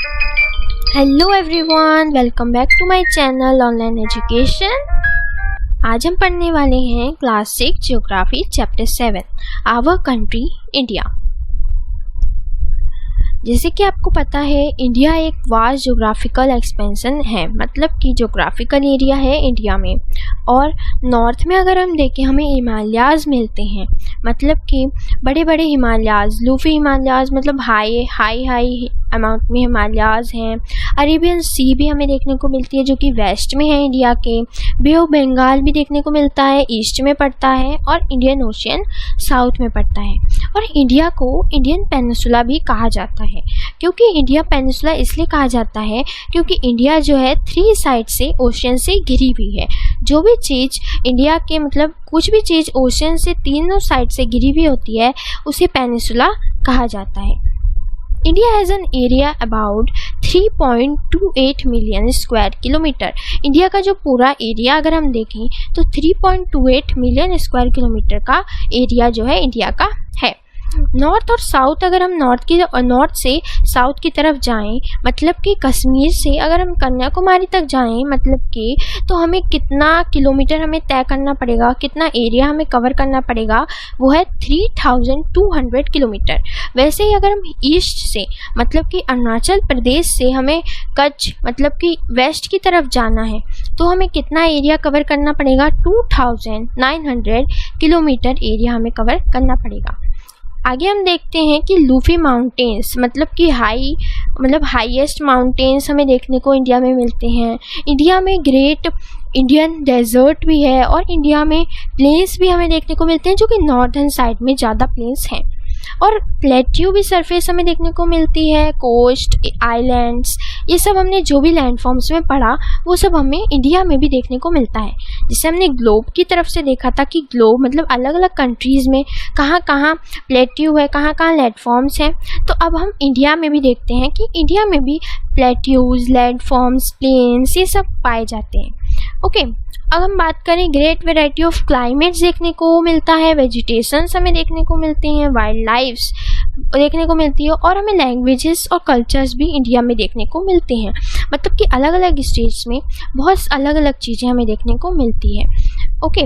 Hello everyone, welcome back to my channel Online Education. आज हम पढ़ने वाले हैं class 6 geography chapter 7 our country India. जैसे कि आपको पता है, इंडिया एक वास्ट ज्योग्राफिकल एक्सपेंशन है, मतलब कि ज्योग्राफिकल एरिया है इंडिया में। और नॉर्थ में अगर हम देखें, हमें हिमालयाज़ मिलते हैं, मतलब कि बड़े बड़े हिमालयाज़, लूफी हिमालयाज़, मतलब हाई अमाउंट में हिमालयाज़ हैं। अरेबियन सी भी हमें देखने को मिलती है, जो कि वेस्ट में है इंडिया के। बे ऑफ बंगाल भी देखने को मिलता है, ईस्ट में पड़ता है, और इंडियन ओशियन साउथ में पड़ता है। और इंडिया को इंडियन पेनिनसुला भी कहा जाता है। क्योंकि इंडिया पेनिनसुला इसलिए कहा जाता है क्योंकि इंडिया जो है 3 साइड से ओशियन से घिरी हुई है। जो भी चीज़ इंडिया के, मतलब कुछ भी चीज़ ओशियन से तीनों साइड से घिरी हुई होती है, उसे पेनिनसुला कहा जाता है। India has an area about 3.28 million square kilometre. India का जो पूरा एरिया अगर हम देखें तो 3.28 मिलियन स्क्वायर किलोमीटर का एरिया जो है इंडिया का है। नॉर्थ और साउथ, अगर हम नॉर्थ से साउथ की तरफ जाएं, मतलब कि कश्मीर से अगर हम कन्याकुमारी तक जाएं, मतलब कि तो हमें कितना किलोमीटर हमें तय करना पड़ेगा, कितना एरिया हमें कवर करना पड़ेगा, वो है 3200 किलोमीटर। वैसे ही अगर हम ईस्ट से, मतलब कि अरुणाचल प्रदेश से हमें कच्छ, मतलब कि वेस्ट की तरफ जाना है, तो हमें कितना एरिया कवर करना पड़ेगा, 2900 किलोमीटर एरिया हमें कवर करना पड़ेगा। आगे हम देखते हैं कि लूफी माउंटेन्स, मतलब कि हाईएस्ट माउंटेन्स हमें देखने को इंडिया में मिलते हैं। इंडिया में ग्रेट इंडियन डेजर्ट भी है, और इंडिया में प्लेन्स भी हमें देखने को मिलते हैं, जो कि नॉर्दर्न साइड में ज़्यादा प्लेन्स हैं। और प्लेट्यू भी सरफेस हमें देखने को मिलती है, कोस्ट, आइलैंड्स, ये सब हमने जो भी लैंड फॉर्म्स में पढ़ा वो सब हमें इंडिया में भी देखने को मिलता है। जिससे हमने ग्लोब की तरफ से देखा था कि ग्लोब मतलब अलग अलग कंट्रीज़ में कहाँ कहाँ प्लेट्यू है, कहाँ कहाँ लैंड फॉर्म्स हैं। तो अब हम इंडिया में भी देखते हैं कि इंडिया में भी प्लेट्यूज, लैंड फॉर्म्स, प्लेन्स, ये सब पाए जाते हैं। ओके, अब हम बात करें, ग्रेट वैरायटी ऑफ क्लाइमेट्स देखने को मिलता है, वेजिटेशंस हमें देखने को मिलते हैं, वाइल्ड लाइफ्स देखने को मिलती है, और हमें लैंग्वेजेस और कल्चर्स भी इंडिया में देखने को मिलते हैं। मतलब कि अलग अलग स्टेट्स में बहुत अलग अलग चीज़ें हमें देखने को मिलती है। ओके,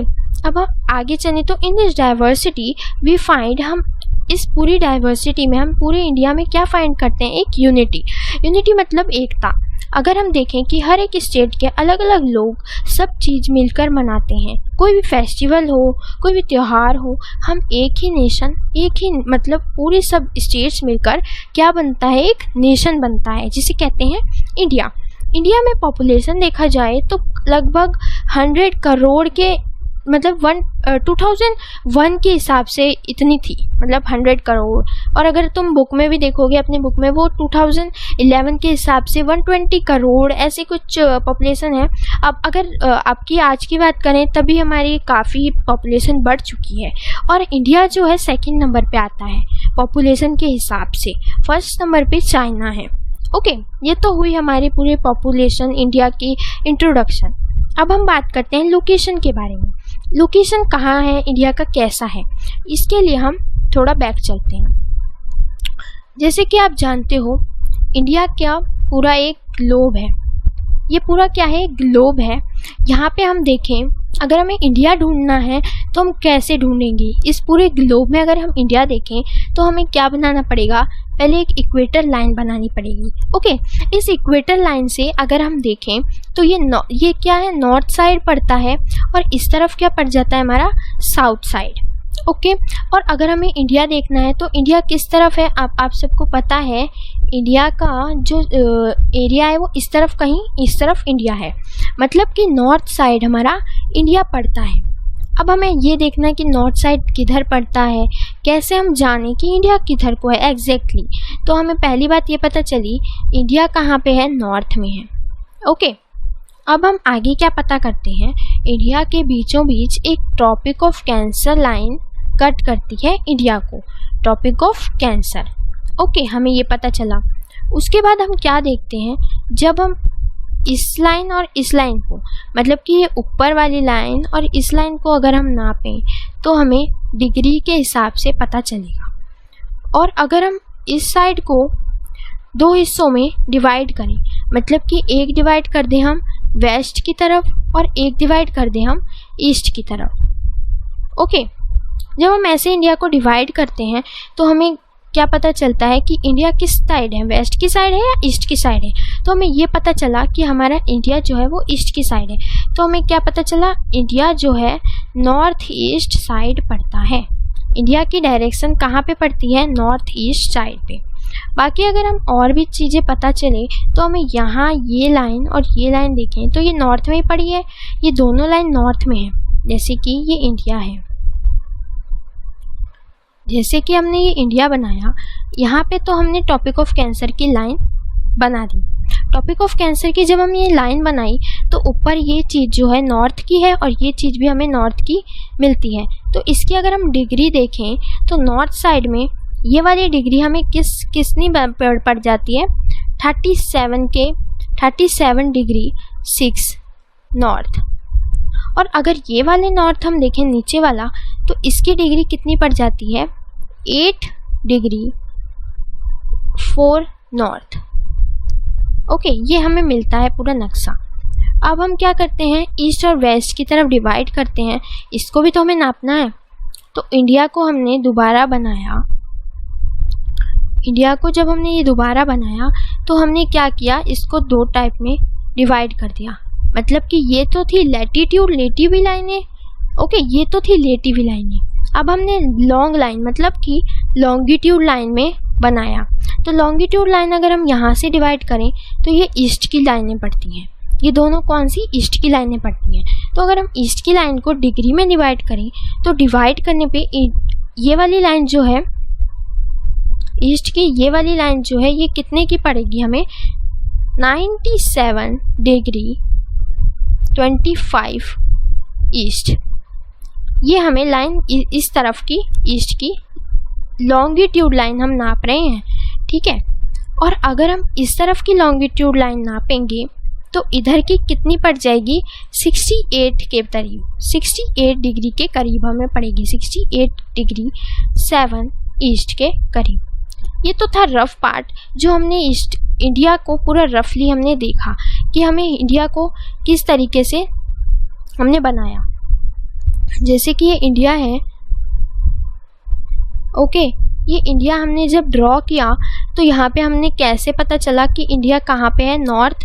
अब हम आगे चलें तो in this diversity we find, हम इस पूरी डाइवर्सिटी में हम पूरे इंडिया में क्या फाइंड करते हैं, एक यूनिटी मतलब एकता। अगर हम देखें कि हर एक स्टेट के अलग अलग लोग सब चीज़ मिलकर मनाते हैं, कोई भी फेस्टिवल हो, कोई भी त्यौहार हो, हम एक ही नेशन, एक ही मतलब पूरे सब स्टेट्स मिलकर क्या बनता है, एक नेशन बनता है, जिसे कहते हैं इंडिया। इंडिया में पॉपुलेशन देखा जाए तो लगभग 100 करोड़ के, मतलब 2001 के हिसाब से इतनी थी, मतलब 100 करोड़। और अगर तुम बुक में भी देखोगे, अपने बुक में, वो 2011 के हिसाब से 120 करोड़ ऐसे कुछ पॉपुलेशन है। अब अगर आपकी आज की बात करें, तभी हमारी काफ़ी पॉपुलेशन बढ़ चुकी है, और इंडिया जो है 2nd नंबर पे आता है पॉपुलेशन के हिसाब से। 1st नंबर पे चाइना है। ओके, ये तो हुई हमारी पूरी पॉपुलेशन इंडिया की इंट्रोडक्शन। अब हम बात करते हैं लोकेशन के बारे में। लोकेशन कहाँ है, इंडिया का कैसा है, इसके लिए हम थोड़ा बैक चलते हैं। जैसे कि आप जानते हो, इंडिया क्या पूरा एक ग्लोब है। ये पूरा क्या है, ग्लोब है। यहाँ पे हम देखें, अगर हमें इंडिया ढूंढना है तो हम कैसे ढूंढेंगे, इस पूरे ग्लोब में अगर हम इंडिया देखें तो हमें क्या बनाना पड़ेगा, पहले एक इक्वेटर लाइन बनानी पड़ेगी। ओके, इस इक्वेटर लाइन से अगर हम देखें तो ये क्या है, नॉर्थ साइड पड़ता है, और इस तरफ क्या पड़ जाता है, हमारा साउथ साइड। ओके, और अगर हमें इंडिया देखना है तो इंडिया किस तरफ है, आप सबको पता है, इंडिया का जो एरिया है वो इस तरफ, कहीं इस तरफ इंडिया है, मतलब कि नॉर्थ साइड हमारा इंडिया पड़ता है। अब हमें ये देखना है कि नॉर्थ साइड किधर पड़ता है, कैसे हम जानें कि इंडिया किधर को है एग्जैक्टली। तो हमें पहली बात ये पता चली, इंडिया कहाँ पे है, नॉर्थ में है। ओके, अब हम आगे क्या पता करते हैं, इंडिया के बीचों बीच एक Tropic of Cancer line cut करती है इंडिया को, ट्रॉपिक ऑफ कैंसर। ओके, हमें ये पता चला। उसके बाद हम क्या देखते हैं, जब हम इस लाइन और इस लाइन को, मतलब कि ये ऊपर वाली लाइन और इस लाइन को अगर हम नापें तो हमें डिग्री के हिसाब से पता चलेगा। और अगर हम इस साइड को दो हिस्सों में डिवाइड करें, मतलब कि एक डिवाइड कर दें हम वेस्ट की तरफ और एक डिवाइड कर दें हम ईस्ट की तरफ। ओके, जब हम ऐसे इंडिया को डिवाइड करते हैं तो हमें क्या पता चलता है कि इंडिया किस साइड है, वेस्ट की साइड है या ईस्ट की साइड है। तो हमें ये पता चला कि हमारा इंडिया जो है वो ईस्ट की साइड है। तो हमें क्या पता चला, इंडिया जो है नॉर्थ ईस्ट साइड पड़ता है। इंडिया की डायरेक्शन कहाँ पे पड़ती है, नॉर्थ ईस्ट साइड पे। बाकी अगर हम और भी चीज़ें पता चले तो हमें यहाँ ये लाइन और ये लाइन देखें तो ये नॉर्थ में ही पड़ी है, ये दोनों लाइन नॉर्थ में है। जैसे कि ये इंडिया है, जैसे कि हमने ये इंडिया बनाया, यहाँ पे तो हमने ट्रॉपिक ऑफ कैंसर की लाइन बना दी। ट्रॉपिक ऑफ कैंसर की जब हम ये लाइन बनाई तो ऊपर ये चीज़ जो है नॉर्थ की है और ये चीज़ भी हमें नॉर्थ की मिलती है। तो इसकी अगर हम डिग्री देखें तो नॉर्थ साइड में ये वाली डिग्री हमें कितनी पड़ जाती है, 37 डिग्री 6 नॉर्थ। और अगर ये वाले नॉर्थ हम देखें नीचे वाला तो इसकी डिग्री कितनी पड़ जाती है, 8 डिग्री 4 नॉर्थ। ओके, ये हमें मिलता है पूरा नक्शा। अब हम क्या करते हैं, ईस्ट और वेस्ट की तरफ डिवाइड करते हैं, इसको भी तो हमें नापना है। तो इंडिया को हमने दोबारा बनाया, इंडिया को जब हमने ये दोबारा बनाया तो हमने क्या किया, इसको दो टाइप में डिवाइड कर दिया। मतलब कि ये तो थी लैटीट्यूड लेटिव लाइनें, ओके, ये तो थी लेटिव लाइनें। अब हमने लॉन्ग लाइन मतलब कि लॉन्गिट्यूड लाइन में बनाया। तो लॉन्गिट्यूड लाइन अगर हम यहाँ से डिवाइड करें तो ये ईस्ट की लाइनें पड़ती हैं। ये दोनों कौन सी, ईस्ट की लाइनें पड़ती हैं। तो अगर हम ईस्ट की लाइन को डिग्री में डिवाइड करें तो डिवाइड करने पे ये वाली लाइन जो है ईस्ट की, ये वाली लाइन जो है ये कितने की पड़ेगी हमें, 97 डिग्री 25 ईस्ट। ये हमें लाइन इस तरफ की ईस्ट की लॉन्गिट्यूड लाइन हम नाप रहे हैं, ठीक है। और अगर हम इस तरफ की लॉन्गिट्यूड लाइन नापेंगे तो इधर की कितनी पड़ जाएगी, 68 के करीब, 68 डिग्री के करीब हमें पड़ेगी, 68 डिग्री 7 ईस्ट के करीब। ये तो था रफ पार्ट जो हमने ईस्ट इंडिया को पूरा रफली हमने देखा कि हमें इंडिया को किस तरीके से हमने बनाया। जैसे कि ये इंडिया है, ओके, ये इंडिया हमने जब ड्रॉ किया तो यहाँ पे हमने कैसे पता चला कि इंडिया कहाँ पे है, नॉर्थ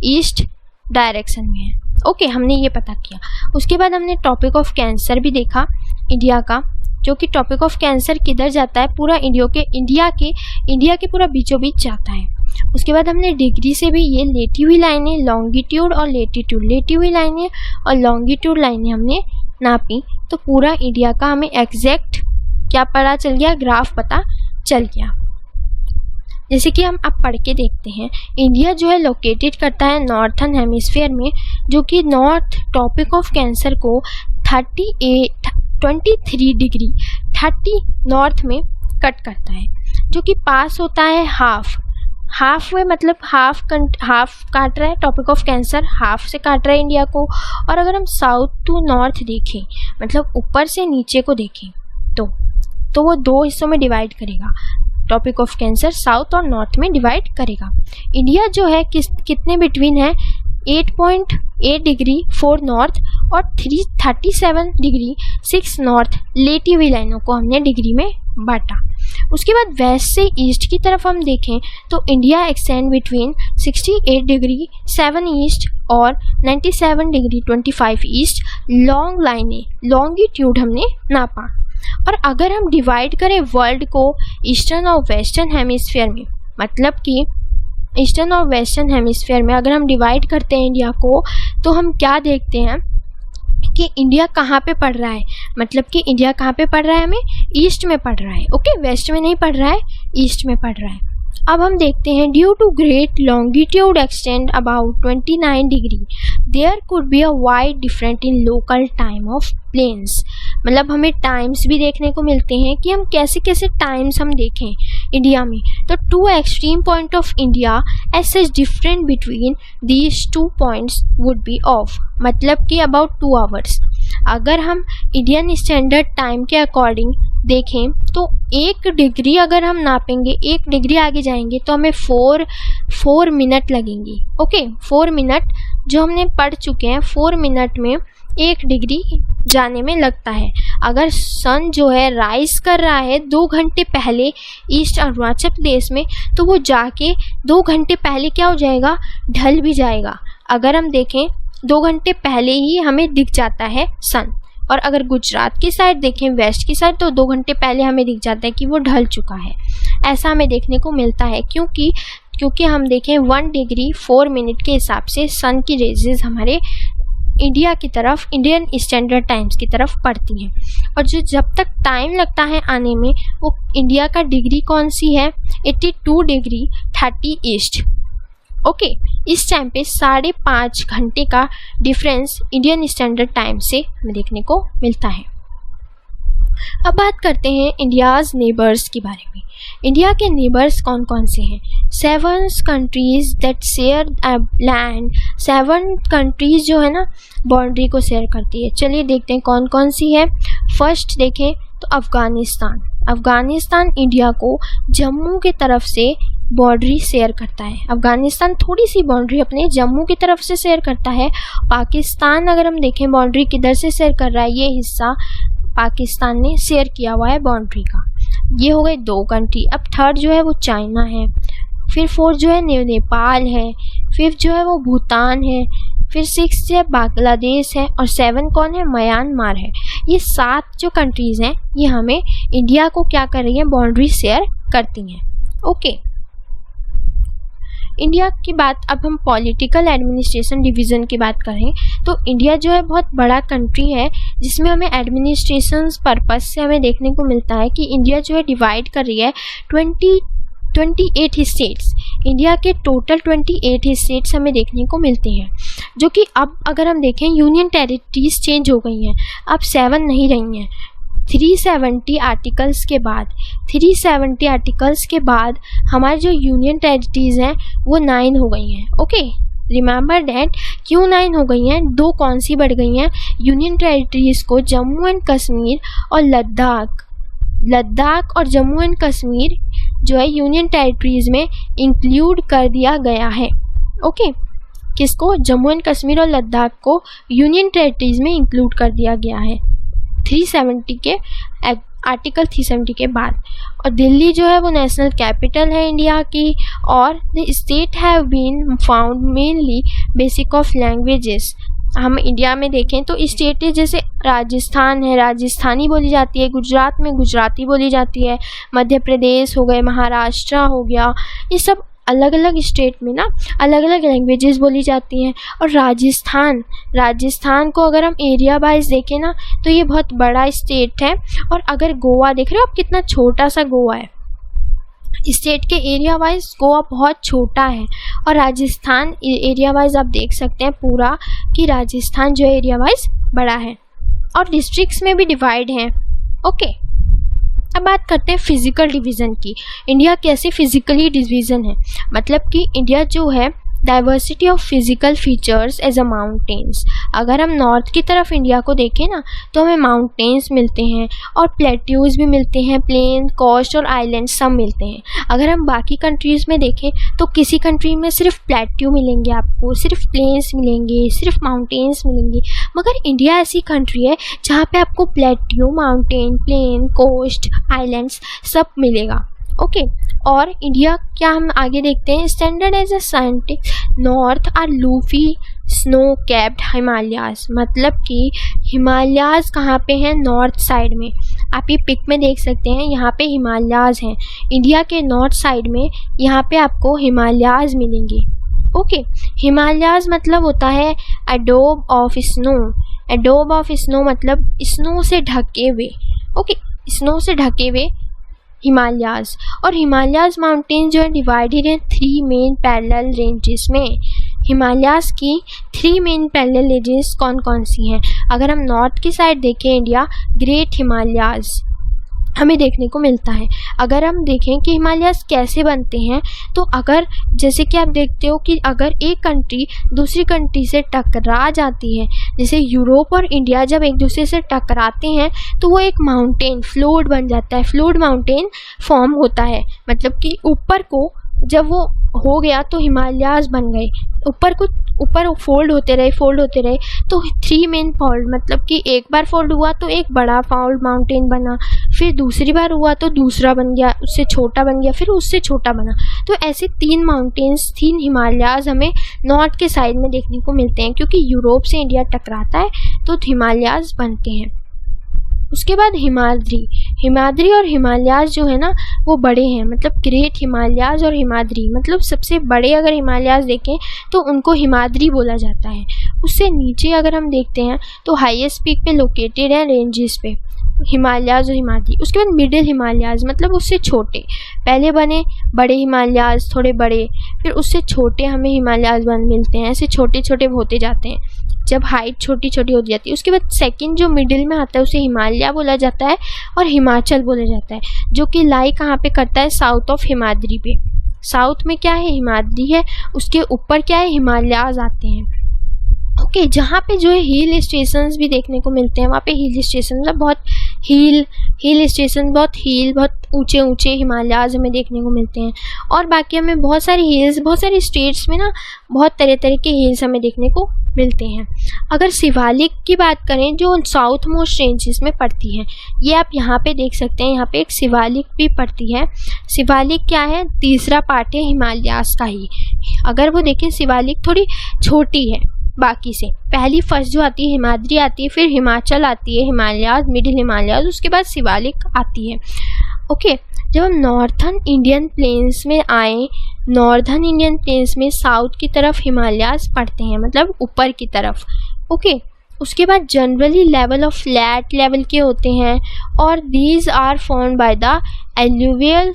ईस्ट डायरेक्शन में है। ओके, हमने ये पता किया। उसके बाद हमने टॉपिक ऑफ कैंसर भी देखा इंडिया का, जो कि टॉपिक ऑफ कैंसर किधर जाता है, पूरा इंडिया के पूरा बीचों बीच जाता है। उसके बाद हमने डिग्री से भी ये लेटी हुई लाइनें, लॉन्गिट्यूड और लेटीट्यूड, लेटी हुई लाइनें और लॉन्गिट्यूड लाइनें हमने नापी। तो पूरा इंडिया का हमें एग्जैक्ट क्या पता चल गया, ग्राफ पता चल गया। जैसे कि हम अब पढ़ के देखते हैं, इंडिया जो है लोकेटेड करता है नॉर्थन हेमिस्फीयर में, जो कि नॉर्थ टॉपिक ऑफ कैंसर को 23 डिग्री 30 नॉर्थ में कट करता है, जो कि पास होता है हाफ में, मतलब हाफ काट रहा है टॉपिक ऑफ कैंसर, हाफ से काट रहा है इंडिया को। और अगर हम साउथ टू नॉर्थ देखें, मतलब ऊपर से नीचे को देखें तो वो दो हिस्सों में डिवाइड करेगा। टॉपिक ऑफ कैंसर साउथ और नॉर्थ में डिवाइड करेगा। इंडिया जो है कितने बिटवीन है, 8.8 डिग्री 4 नॉर्थ और 37 डिग्री 6 नॉर्थ लेटी हुई लाइनों को हमने डिग्री में बांटा। उसके बाद वेस्ट से ईस्ट की तरफ हम देखें तो India extend between 68 degree 7 east और 97 डिग्री 25 ईस्ट। लॉन्ग लाइनें, लॉन्गिट्यूड हमने नापा। और अगर हम डिवाइड करें वर्ल्ड को ईस्टर्न और वेस्टर्न हेमिस्फीयर में, मतलब कि ईस्टर्न और वेस्टर्न हेमिस्फीयर में अगर हम डिवाइड करते हैं इंडिया को, तो हम क्या देखते हैं कि इंडिया कहाँ पे पड़ रहा है, मतलब कि इंडिया कहाँ पे पड़ रहा है, हमें ईस्ट में पड़ रहा है। ओके, वेस्ट में नहीं पड़ रहा है, ईस्ट में पड़ रहा है। अब हम देखते हैं, due to great longitude extend about 29 degree there could be a wide different in local time of plains. मतलब हमें टाइम्स भी देखने को मिलते हैं कि हम कैसे कैसे टाइम्स हम देखें इंडिया में। तो 2 extreme point of India as such different between these 2 points would be of, मतलब कि अबाउट 2 आवर्स। अगर हम इंडियन स्टैंडर्ड टाइम के अकॉर्डिंग देखें तो 1 डिग्री अगर हम नापेंगे, 1 डिग्री आगे जाएंगे तो हमें 4 मिनट लगेंगी। ओके, 4 मिनट जो हमने पढ़ चुके हैं, 4 मिनट में 1 डिग्री जाने में लगता है। अगर सन जो है राइज कर रहा है 2 घंटे पहले ईस्ट अरुणाचल प्रदेश में, तो वो जाके 2 घंटे पहले क्या हो जाएगा, ढल भी जाएगा। अगर हम देखें 2 घंटे पहले ही हमें दिख जाता है सन। और अगर गुजरात की साइड देखें, वेस्ट की साइड, तो 2 घंटे पहले हमें दिख जाता है कि वो ढल चुका है। ऐसा हमें देखने को मिलता है क्योंकि हम देखें 1 डिग्री 4 मिनट के हिसाब से सन की रेजेस हमारे इंडिया की तरफ, इंडियन स्टैंडर्ड टाइम्स की तरफ पड़ती हैं। और जो जब तक टाइम लगता है आने में, वो इंडिया का डिग्री कौन सी है, 82 डिग्री 30 ईस्ट। ओके, इस टाइम पे 5.5 घंटे का डिफरेंस इंडियन स्टैंडर्ड टाइम से हमें देखने को मिलता है। अब बात करते हैं इंडियाज़ नेबर्स के बारे में। इंडिया के नेबर्स कौन कौन से हैं? 7 countries that share land. 7 countries जो है ना बाउंड्री को शेयर करती है। चलिए देखते हैं कौन कौन सी है। फर्स्ट देखें तो अफ़गानिस्तान। अफ़गानिस्तान इंडिया को जम्मू की तरफ से बाउंड्री शेयर करता है। अफ़गानिस्तान थोड़ी सी बाउंड्री अपने जम्मू की तरफ से शेयर करता है। पाकिस्तान अगर हम देखें बाउंड्री किधर से शेयर कर रहा है, ये हिस्सा पाकिस्तान ने शेयर किया हुआ है बाउंड्री का। ये हो गए 2 कंट्री। अब थर्ड जो है वो चाइना है, फिर 4 जो है नेपाल है, 5 जो है वो भूटान है, फिर 6 जो है बांग्लादेश है, और 7 कौन है, म्यांमार है। ये 7 जो कंट्रीज़ हैं ये हमें इंडिया को क्या कर रही हैं, बाउंड्री शेयर करती हैं। ओके, इंडिया की बात, अब हम पॉलिटिकल एडमिनिस्ट्रेशन डिवीज़न की बात करें तो इंडिया जो है बहुत बड़ा कंट्री है, जिसमें हमें एडमिनिस्ट्रेशन पर्पस से हमें देखने को मिलता है कि इंडिया जो है डिवाइड कर रही है 28 स्टेट्स। इंडिया के टोटल 28 स्टेट्स हमें देखने को मिलते हैं, जो कि अब अगर हम देखें यूनियन टेरिटरीज चेंज हो गई हैं, अब 7 नहीं रही हैं। 370 आर्टिकल्स के बाद हमारी जो यूनियन टेरिटरीज हैं वो 9 हो गई हैं। Okay, remember that. क्यों 9 हो गई हैं? 2 कौन सी बढ़ गई हैं? यूनियन टेरिटरीज को जम्मू एंड कश्मीर और लद्दाख और जम्मू एंड कश्मीर जो है यूनियन टेरिटरीज में इंक्लूड कर दिया गया है। ओके, किसको? जम्मू एंड कश्मीर और लद्दाख को यूनियन टेरिटरीज में इंक्लूड कर दिया गया है 370 के आर्टिकल 370 के बाद। और दिल्ली जो है वो नेशनल कैपिटल है इंडिया की। और the state have been found mainly basic of languages. हम इंडिया में देखें तो स्टेट जैसे राजस्थान है, राजस्थानी बोली जाती है, गुजरात में गुजराती बोली जाती है, मध्य प्रदेश हो गए, महाराष्ट्र हो गया, ये सब अलग अलग स्टेट में ना अलग अलग लैंग्वेजेस बोली जाती हैं। और राजस्थान को अगर हम एरिया वाइज देखें ना तो ये बहुत बड़ा स्टेट है। और अगर गोवा देख रहे हो आप, कितना छोटा सा गोवा है। स्टेट के एरिया वाइज गोवा बहुत छोटा है, और राजस्थान एरिया वाइज आप देख सकते हैं पूरा कि राजस्थान जो एरिया वाइज बड़ा है, और डिस्ट्रिक्ट्स में भी डिवाइड हैं। ओके, अब बात करते हैं फिज़िकल डिवीज़न की। इंडिया कैसे फिज़िकली डिवीज़न है, मतलब कि इंडिया जो है diversity of physical features as a mountains. अगर हम नॉर्थ की तरफ इंडिया को देखें ना तो हमें माउंटेन्स मिलते हैं, और प्लेट्यूज़ भी मिलते हैं, प्लेन, कोस्ट और आइलैंड सब मिलते हैं। अगर हम बाकी कंट्रीज़ में देखें तो किसी कंट्री में सिर्फ प्लेट्यू मिलेंगे आपको, सिर्फ प्लेन्स मिलेंगे, सिर्फ माउंटेन्स मिलेंगे। मगर इंडिया ऐसी कंट्री है जहाँ पे आपको plateau, mountain, plain, coast, islands सब मिलेगा। ओके, और इंडिया क्या हम आगे देखते हैं, standard as a scientific north are lofty snow capped Himalayas. मतलब कि हिमालयाज कहाँ पे हैं? नॉर्थ साइड में। आप ये पिक में देख सकते हैं, यहाँ पे हिमालयाज हैं इंडिया के नॉर्थ साइड में, यहाँ पे आपको हिमालयाज मिलेंगे। ओके, हिमालयाज मतलब होता है adobe of snow. Adobe of snow मतलब स्नो से ढके हुए। ओके, स्नो से ढके हुए हिमालयाज। और हिमालयाज माउंटेन जो है डिवाइडेड हैं 3 मेन पैरेलल रेंजेस में। हिमालयाज की 3 मेन पैरेलल रेंजेस कौन कौन सी हैं? अगर हम नॉर्थ की साइड देखें इंडिया, ग्रेट हिमालयाज, हमें देखने को मिलता है। अगर हम देखें कि हिमालयाज़ कैसे बनते हैं, तो अगर जैसे कि आप देखते हो कि अगर एक कंट्री दूसरी कंट्री से टकरा जाती है, जैसे यूरोप और इंडिया जब एक दूसरे से टकराते हैं तो वो एक माउंटेन फ्लोड बन जाता है, फ्लोड माउंटेन फॉर्म होता है। मतलब कि ऊपर को जब वो हो गया तो हिमालयाज़ बन गए, ऊपर फोल्ड होते रहे तो 3 मेन फोल्ड, मतलब कि एक बार फोल्ड हुआ तो एक बड़ा फोल्ड माउंटेन बना, फिर दूसरी बार हुआ तो दूसरा बन गया, उससे छोटा बन गया, फिर उससे छोटा बना। तो ऐसे 3 माउंटेन्स 3 हिमालयाज़ हमें नॉर्थ के साइड में देखने को मिलते हैं, क्योंकि यूरोप से इंडिया टकराता है तो हिमालयाज़ बनते हैं। उसके बाद हिमाद्री और हिमालयाज़ जो है ना वो बड़े हैं, मतलब ग्रेट हिमालयाज़ और हिमाद्री, मतलब सबसे बड़े अगर हिमालयाज़ देखें तो उनको हिमाद्री बोला जाता है। उससे नीचे अगर हम देखते हैं तो हाईएस्ट पीक पे लोकेटेड है रेंजेस पे हिमालयाज़ और हिमाद्री। उसके बाद मिडिल हिमालयाज़, मतलब उससे छोटे, पहले बने बड़े हिमालयाज़ थोड़े बड़े, फिर उससे छोटे हमें हिमालयाज़ मिलते हैं, ऐसे छोटे छोटे होते जाते हैं जब हाइट छोटी छोटी होती जाती है। उसके बाद सेकंड जो मिडिल में आता है उसे हिमालय बोला जाता है और हिमाचल बोला जाता है, जो कि लाई कहाँ पे करता है, साउथ ऑफ हिमाद्री पे। साउथ में क्या है, हिमाद्री है, उसके ऊपर क्या है, हिमालयाज़ आते हैं। ओके, जहाँ पे जो है हिल स्टेशंस भी देखने को मिलते हैं, वहाँ पे हिल स्टेशन मतलब बहुत हिल स्टेशन, बहुत ऊंचे ऊंचे हिमालयाज़ हमें देखने को मिलते हैं। और बाकी हमें बहुत सारी स्टेट्स में ना बहुत तरह तरह के हिल्स हमें देखने को मिलते हैं। अगर शिवालिक की बात करें जो साउथ मोस्ट रेंजेस में पड़ती है, ये आप यहाँ पे देख सकते हैं, यहाँ पे एक शिवालिक भी पड़ती है। शिवालिक क्या है, तीसरा पार्ट है हिमालयाज़ का ही। अगर वो देखें शिवालिक थोड़ी छोटी है बाकी से, पहली फर्स्ट जो आती है हिमाद्री आती है, फिर हिमाचल आती है, हिमालयाज़, मिडिल हिमालयाज़, उसके बाद शिवालिक आती है। ओके, जब हम नॉर्थर्न इंडियन प्लेन्स में आए, नॉर्दर्न इंडियन प्लेन्स में साउथ की तरफ हिमालयाज़ पड़ते हैं, मतलब ऊपर की तरफ। ओके, उसके बाद generally level of flat level के होते हैं और these are found by the alluvial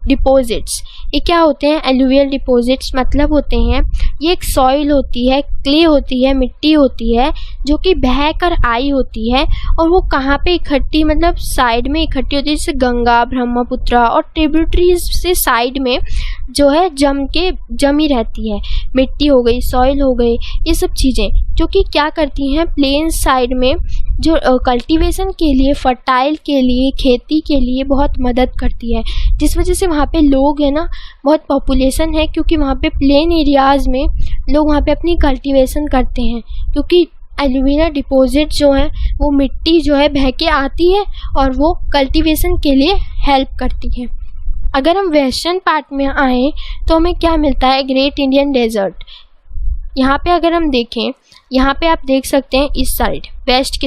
deposits. ये क्या होते हैं, एलुवियल डिपॉजिट्स मतलब होते हैं ये एक सॉइल होती है, क्ले होती है, मिट्टी होती है जो कि बह कर आई होती है, और वो कहाँ पे इकट्ठी, मतलब साइड में इकट्ठी होती है, जैसे गंगा, ब्रह्मपुत्र और ट्रिब्यूटरीज से साइड में जो है जमी रहती है। मिट्टी हो गई, सॉइल हो गई, ये सब चीज़ें जो कि क्या करती हैं, प्लेन साइड में जो कल्टीवेशन के लिए, फर्टाइल के लिए, खेती के लिए बहुत मदद करती है, जिस वजह से वहाँ पे लोग है ना बहुत पॉपुलेशन है, क्योंकि वहाँ पे प्लेन एरियाज़ में लोग वहाँ पे अपनी कल्टीवेशन करते हैं, क्योंकि एलुवियल डिपॉजिट जो है वो मिट्टी जो है बह के आती है और वो कल्टीवेशन के लिए हेल्प करती है। अगर हम वेस्टर्न पार्ट में आए तो हमें क्या मिलता है, ग्रेट इंडियन डेजर्ट। यहाँ पे अगर हम देखें, यहाँ पे आप देख सकते हैं इस साइड वेस्ट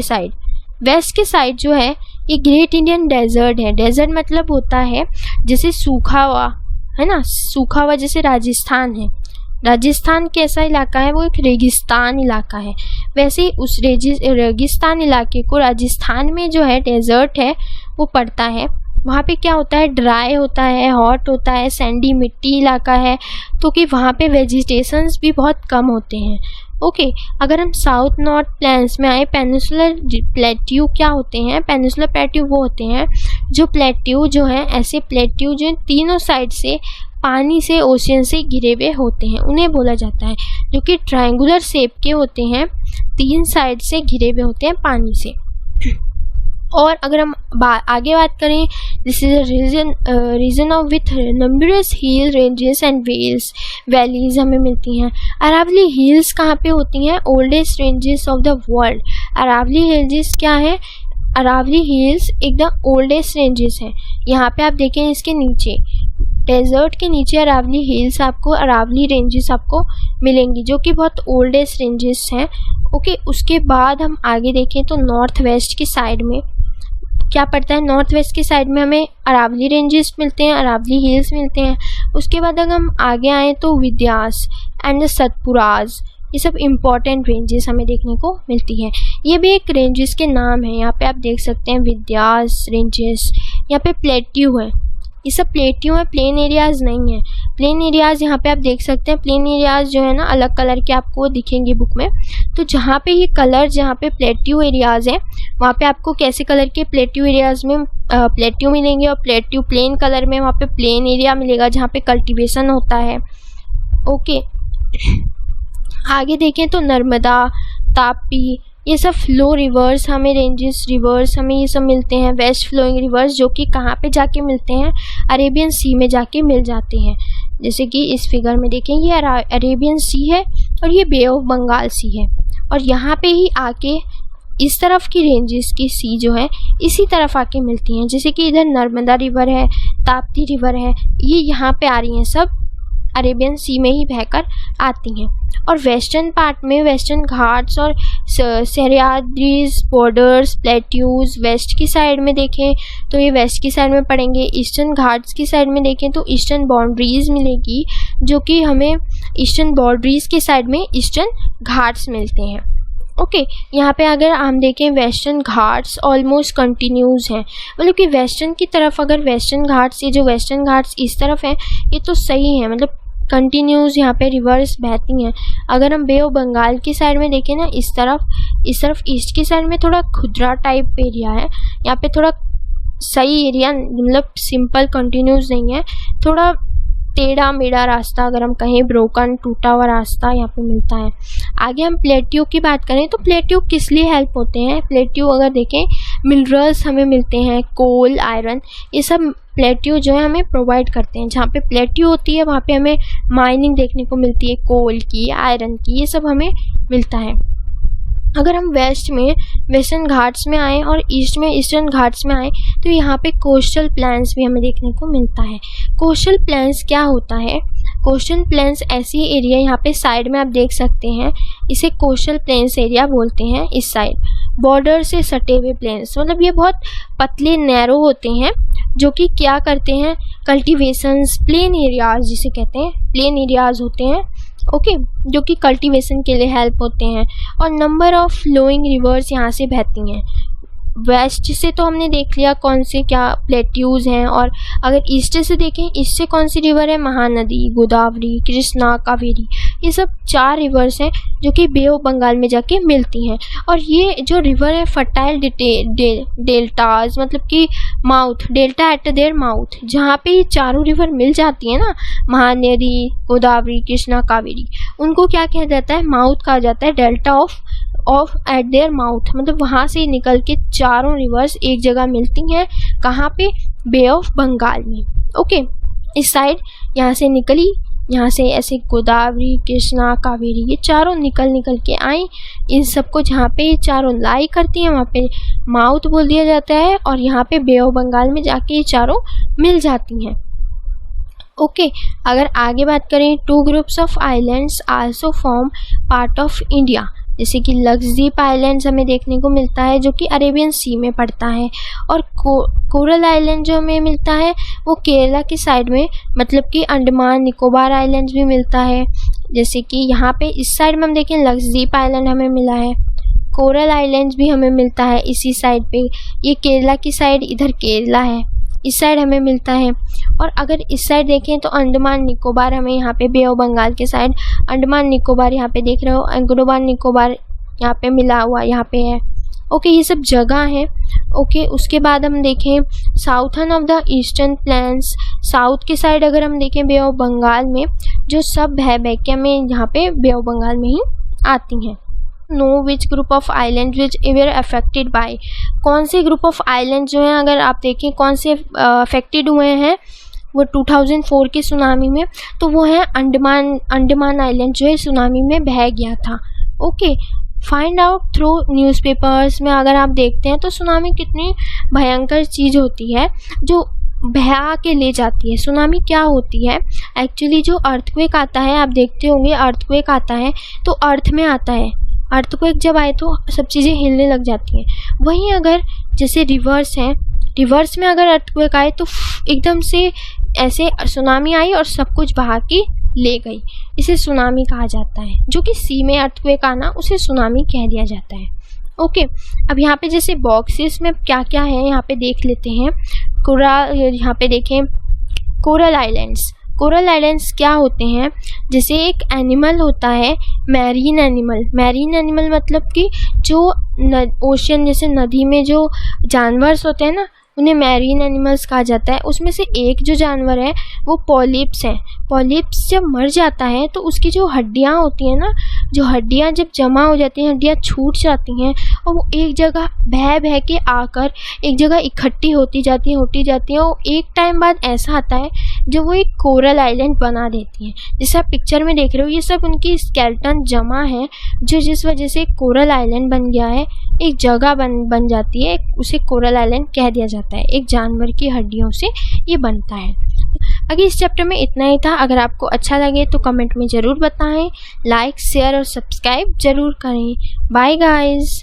के साइड जो है ये ग्रेट इंडियन डेजर्ट है। डेजर्ट मतलब होता है जैसे सूखा हुआ है ना, सूखा हुआ जैसे राजस्थान है, राजस्थान कैसा इलाका है, वो एक रेगिस्तान इलाका है, वैसे ही उस रेगिस्तान इलाके को राजस्थान में जो है डेजर्ट है वो पड़ता है। वहाँ पे क्या होता है, ड्राई होता है, हॉट होता है, सैंडी मिट्टी इलाका है, तो कि वहाँ पे वेजिटेशंस भी बहुत कम होते हैं। ओके, अगर हम साउथ नॉर्थ प्लेन्स में आए, पेनिनसुलर प्लेट्यू क्या होते हैं, पेनिनसुलर प्लेट्यू वो होते हैं जो प्लेट्यू जो है, ऐसे प्लेट्यू जो तीनों साइड से पानी से, ओशियन से घिरे हुए होते हैं, उन्हें बोला जाता है, जो कि ट्रायंगुलर शेप के होते हैं, 3 साइड से घिरे हुए होते हैं पानी से। और अगर हम आगे बात करें, this is region of with numbers hill ranges and valleys हमें मिलती हैं। अरावली हिल्स कहाँ पे होती हैं, oldest ranges of the world. Aravalli hills क्या है, अरावली हिल्स एकदम ओल्डेस्ट रेंजेस हैं। यहाँ पे आप देखें इसके नीचे, डेजर्ट के नीचे अरावली हिल्स आपको, अरावली रेंजेस आपको मिलेंगी, जो कि बहुत ओल्डेस्ट रेंजेस हैं। ओके, उसके बाद हम आगे देखें तो नॉर्थ वेस्ट की साइड में क्या पड़ता है, नॉर्थ वेस्ट की साइड में हमें अरावली रेंजेस मिलते हैं, अरावली हिल्स मिलते हैं। उसके बाद अगर हम आगे आएँ तो विंध्यास एंड सतपुराज, ये सब इम्पॉर्टेंट रेंजेस हमें देखने को मिलती है। ये भी एक रेंजेस के नाम है, यहाँ पे आप देख सकते हैं विंध्यास रेंजेस। यहाँ पे प्लेट्यू है, ये सब प्लेट्यू है, प्लेन एरियाज़ नहीं है। प्लेन एरियाज़ यहाँ पे आप देख सकते हैं, प्लेन एरियाज़ जो है ना अलग कलर के आपको दिखेंगे बुक में, तो जहाँ पे ये कलर, जहाँ पे प्लेट्यू एरियाज़ हैं वहाँ पे आपको कैसे कलर के प्लेट्यू एरियाज़ में प्लेट्यू मिलेंगे, और प्लेट्यू प्लेन कलर में वहाँ पे प्लेन एरिया मिलेगा जहाँ पे कल्टीवेशन होता है। ओके, आगे देखें तो नर्मदा, तापी, ये सब फ्लो रिवर्स हमें, रेंजेस रिवर्स हमें ये सब मिलते हैं। वेस्ट फ्लोइंग रिवर्स जो कि कहाँ पे जाके मिलते हैं, अरेबियन सी में जाके मिल जाते हैं। जैसे कि इस फिगर में देखें, ये अरेबियन सी है और ये बे ऑफ बंगाल सी है, और यहाँ पे ही आके इस तरफ की रेंजेस की सी जो है इसी तरफ आके मिलती हैं। जैसे कि इधर नर्मदा रिवर है, ताप्ती रिवर है, ये यहाँ पे आ रही हैं, सब अरेबियन सी में ही बहकर आती हैं। और वेस्टर्न पार्ट में वेस्टर्न घाट्स और सह्याद्रीज, बॉर्डर्स, प्लेट्यूज वेस्ट की साइड में देखें तो ये वेस्ट की साइड में पड़ेंगे। ईस्टर्न घाट्स की साइड में देखें तो ईस्टर्न बाउंड्रीज मिलेगी, जो कि हमें ईस्टर्न बाउंड्रीज के साइड में ईस्टर्न घाट्स मिलते हैं। ओके, यहाँ पे अगर हम देखें वेस्टर्न घाट्स ऑलमोस्ट कंटिन्यूज हैं, मतलब कि वेस्टर्न की तरफ अगर वेस्टर्न घाट्स, ये जो वेस्टर्न घाट्स इस तरफ हैं ये तो सही है, मतलब कंटिन्यूज यहाँ पे रिवर्स बहती हैं। अगर हम बे ऑफ बंगाल की साइड में देखें ना, इस तरफ ईस्ट की साइड में थोड़ा खुदरा टाइप एरिया है, यहाँ पे थोड़ा सही एरिया, मतलब सिंपल कंटिन्यूज नहीं है, थोड़ा टेढ़ा मेढ़ा रास्ता, अगर हम कहें ब्रोकन टूटा हुआ रास्ता यहाँ पे मिलता है। आगे हम प्लेट्यू की बात करें तो प्लेट्यू किस लिए हेल्प होते हैं, प्लेट्यू अगर देखें मिनरल्स हमें मिलते हैं, कोल, आयरन, ये सब प्लेट्यू जो है हमें प्रोवाइड करते हैं। जहाँ पे प्लेट्यू होती है वहाँ पे हमें माइनिंग देखने को मिलती है, कोल की, आयरन की, ये सब हमें मिलता है। अगर हम वेस्ट में वेस्टर्न घाट्स में आएँ और ईस्ट में ईस्टर्न घाट्स में आएँ तो यहाँ पे कोस्टल प्लेन्स भी हमें देखने को मिलता है। कोस्टल प्लेन्स क्या होता है, कोस्टल प्लेन्स ऐसी एरिया, यहाँ पे साइड में आप देख सकते हैं, इसे कोस्टल प्लेन्स एरिया बोलते हैं। इस साइड बॉर्डर से सटे हुए प्लेन्स, मतलब ये बहुत पतले नैरो होते हैं जो कि क्या करते हैं, कल्टीवेशंस, प्लेन एरियाज जिसे कहते हैं, प्लेन एरियाज होते हैं। ओके, जो कि कल्टीवेशन के लिए हेल्प होते हैं। और नंबर ऑफ फ्लोइंग रिवर्स यहाँ से बहती हैं। वेस्ट से तो हमने देख लिया कौन से क्या प्लेट्यूज हैं, और अगर ईस्ट से देखें, ईस्ट से कौन सी रिवर है, महानदी, गोदावरी, कृष्णा, कावेरी, ये सब 4 रिवर्स हैं जो कि बे ऑफ बंगाल में जाके मिलती हैं। और ये जो रिवर है फर्टाइल डेल्टाज, मतलब कि mouth, delta eight their mouth, जहाँ पे ये चारों रिवर मिल जाती है ना, महानदी, गोदावरी, कृष्णा, कावेरी, उनको क्या कहा जाता है, माउथ कहा जाता है, delta of eight their mouth, मतलब वहाँ से निकल के चारों रिवर्स एक जगह मिलती हैं, कहाँ पे, बे ऑफ बंगाल में। ओके, इस साइड यहाँ से निकली, यहाँ से ऐसे गोदावरी, कृष्णा, कावेरी, ये चारों निकल के आई, इन सबको जहाँ पे ये चारों लाई करती हैं वहाँ पे माउथ बोल दिया जाता है, और यहाँ पे बे ऑफ बंगाल में जाके ये चारों मिल जाती हैं। ओके, अगर आगे बात करें, 2 groups of islands also form part of India, जैसे कि लक्षद्वीप आइलैंड्स हमें देखने को मिलता है जो कि अरेबियन सी में पड़ता है, और कोरल आइलैंड जो हमें मिलता है वो केरला की साइड में, मतलब कि अंडमान निकोबार आइलैंड्स भी मिलता है। जैसे कि यहाँ पे इस साइड में हम देखें लक्षद्वीप आइलैंड हमें मिला है, कोरल आइलैंड्स भी हमें मिलता है इसी साइड पे, ये केरला की साइड, इधर केरला है, इस साइड हमें मिलता है। और अगर इस साइड देखें तो अंडमान निकोबार हमें यहाँ पे बे ऑफ बंगाल के साइड अंडमान निकोबार यहाँ पे देख रहे हो, अंडमान निकोबार यहाँ पे मिला हुआ यहाँ पे है। ओके, ये सब जगह है। ओके, उसके बाद हम देखें southern of the eastern plains, south के साइड अगर हम देखें बे ऑफ बंगाल में जो सब है बैक्या में यहाँ पे बे ऑफ बंगाल में ही आती हैं। Know which group of island which were affected by, कौन से ग्रुप ऑफ आइलैंड जो हैं अगर आप देखें कौन से अफेक्टेड हुए हैं वो 2004 के सुनामी में, तो वो है अंडमान आइलैंड जो है सुनामी में बह गया था। Okay, find out through newspapers में अगर आप देखते हैं तो सुनामी कितनी भयंकर चीज़ होती है जो बहा के ले जाती है। सुनामी क्या होती है, एक्चुअली जो अर्थक्वेक आता है, आप देखते होंगे अर्थक्वेक आता है तो अर्थ में आता है, अर्थक्वेक जब आए तो सब चीज़ें हिलने लग जाती हैं। वहीं अगर जैसे रिवर्स हैं, रिवर्स में अगर अर्थक्वेक आए तो एकदम से ऐसे सुनामी आई और सब कुछ बहा के ले गई, इसे सुनामी कहा जाता है। जो कि सी में अर्थक्वेक आना उसे सुनामी कह दिया जाता है। ओके, अब यहाँ पे जैसे बॉक्सेस में क्या क्या है यहाँ पे देख लेते हैं। यहाँ पे देखें कोरल आइलैंड्स, कोरल आइलैंड्स क्या होते हैं, जैसे एक एनिमल होता है मैरीन एनिमल मतलब कि जो ओशन जैसे नदी में जो जानवर होते हैं ना, उन्हें मैरीन एनिमल्स कहा जाता है। उसमें से एक जो जानवर है वो पॉलिप्स है। पॉलिप्स जब मर जाता है तो उसकी जो हड्डियाँ होती हैं ना, जो हड्डियाँ जब जमा हो जाती हैं, हड्डियाँ छूट जाती हैं और वो एक जगह बह के आकर एक जगह इकट्ठी होती जाती हैं और एक टाइम बाद ऐसा आता है जो वो एक कोरल आइलैंड बना देती हैं। जैसे आप पिक्चर में देख रहे हो, ये सब उनकी स्केलेटन जमा है, जो जिस वजह से कोरल आइलैंड बन गया है, एक जगह बन जाती है, उसे कोरल आइलैंड कह दिया जाता है। एक जानवर की हड्डियों से ये बनता है। अगर इस चैप्टर में इतना ही था। अगर आपको अच्छा लगे तो कमेंट में ज़रूर बताएं, लाइक शेयर और सब्सक्राइब ज़रूर करें। Bye guys.